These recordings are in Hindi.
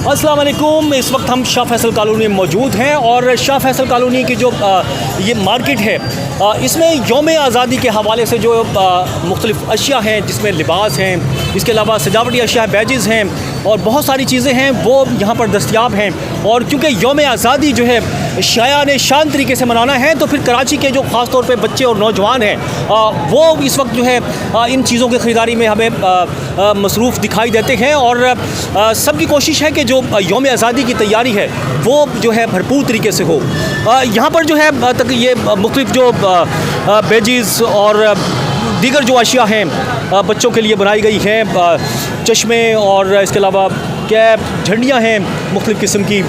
अस्सलाम वालेकुम। इस वक्त हम शाह फैसल कॉलोनी में मौजूद हैं और शाह फैसल कॉलोनी की जो ये मार्केट है, इसमें यौम आज़ादी के हवाले से जो मुख्तलिफ़ अशिया हैं, जिसमें लिबास हैं, इसके अलावा सजावटी अशिया, बैजेज़ हैं और बहुत सारी चीज़ें हैं वो यहाँ पर दस्तयाब हैं। और क्योंकि यौम आज़ादी जो है शायान शान तरीके से मनाना है, तो फिर कराची के जो ख़ास तौर पे बच्चे और नौजवान हैं वो इस वक्त जो है इन चीज़ों की ख़रीदारी में हमें मसरूफ़ दिखाई देते हैं। और सबकी कोशिश है कि जो यौम आज़ादी की तैयारी है वो जो है भरपूर तरीके से हो। यहाँ पर जो है तक ये मुख्तलिफ़ जो बैजेज़ और दीगर जो अशिया हैं बच्चों के लिए बनाई गई हैं, चश्मे और इसके अलावा कैप, झंडियाँ हैं मुख्तलिफ़ किस्म की,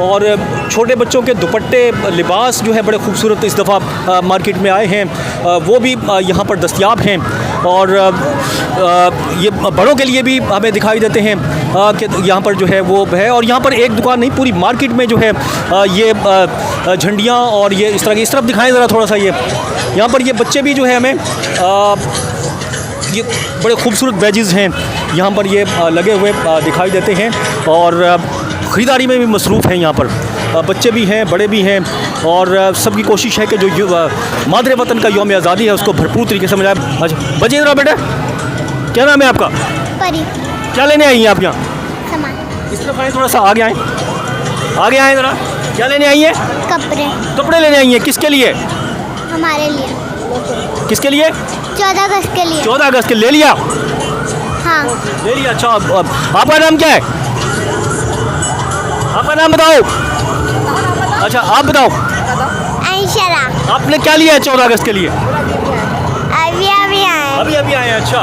और छोटे बच्चों के दुपट्टे, लिबास जो है बड़े खूबसूरत इस दफ़ा मार्केट में आए हैं, वो भी यहाँ पर दस्तयाब हैं। और ये बड़ों के लिए भी हमें दिखाई देते हैं कि यहाँ पर जो है वो है। और यहाँ पर एक दुकान नहीं, पूरी मार्केट में जो है ये झंडियाँ और ये इस तरह की, इस तरफ दिखाएं ज़रा थोड़ा सा। ये यहाँ पर ये बच्चे भी जो है हमें ये बड़े खूबसूरत बैजेज़ हैं यहाँ पर ये लगे हुए दिखाई देते हैं। और ख़रीदारी में भी मसरूफ़ हैं यहाँ पर, बच्चे भी हैं, बड़े भी हैं, और सबकी कोशिश है कि जो मादरे वतन का यौम आज़ादी है उसको भरपूर तरीके से मनाएं। अच्छा बजे ज़रा बेटा, क्या नाम है आपका? परी। क्या लेने आई हैं आप यहाँ? सामान। इस तरफ आए, थोड़ा सा आगे आएँ, आगे आएँ ज़रा। क्या लेने आई हैं? कपड़े। कपड़े लेने आई हैं, किसके लिए? हमारे लिए। किसके लिए? 14 अगस्त के लिए। 14 अगस्त के ले लिया? हाँ ले लिया। अच्छा आपका नाम क्या है? आपका नाम बताओ। अच्छा आप बताओ। अंशरा। आपने क्या लिया है 14 अगस्त के लिए? अभी आए। अभी आए हैं। अच्छा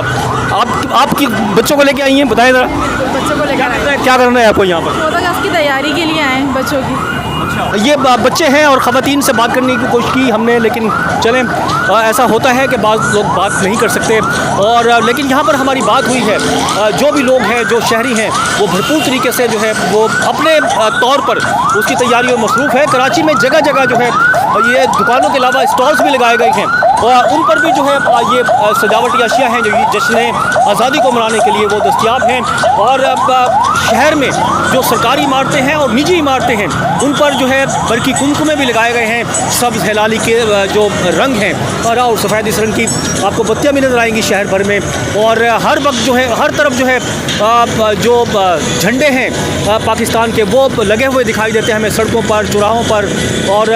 आपकी बच्चों को लेके आई हैं, बताएं ज़रा। बच्चों को लेकर क्या करना है आपको यहाँ पर? 14 अगस्त की तैयारी के लिए आए हैं बच्चों की। अच्छा ये बच्चे हैं और ख़वातीन से बात करने की कोशिश की हमने, लेकिन चलें ऐसा होता है कि बाज़ लोग बात नहीं कर सकते। और लेकिन यहाँ पर हमारी बात हुई है, जो भी लोग हैं, जो शहरी हैं, वो भरपूर तरीके से जो है वो अपने तौर पर उसकी तैयारियों में मसरूफ़ है। कराची में जगह जगह जो है ये दुकानों के अलावा स्टॉल्स भी लगाए गए हैं और उन पर भी जो है ये सजावटी अशिया हैं जो ये जश्न आज़ादी को मनाने के लिए वो दस्तयाब हैं। और शहर में जो सरकारी इमारतें हैं और निजी इमारतें हैं उन पर जो है बरकी कुमकुमे भी लगाए गए हैं। सब्ज़ हिलाली के जो रंग हैं, हरा और सफ़ेद, इस रंग की आपको बत्तियाँ भी नज़र आएंगी शहर भर में। और हर वक्त जो है हर तरफ जो है जो झंडे हैं पाकिस्तान के वो लगे हुए दिखाई देते हैं हमें सड़कों पर, चौराहों पर। और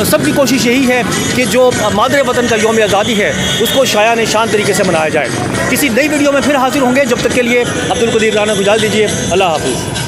सबकी कोशिश यही है कि जो मादरे वतन का यौम आज़ादी है उसको शायान शान तरीके से मनाया जाए। किसी नई वीडियो में फिर हाजिर होंगे, जब तक के लिए अब्दुल कदीर राना को इजाज़त दीजिए। अल्लाह हाफ़िज़।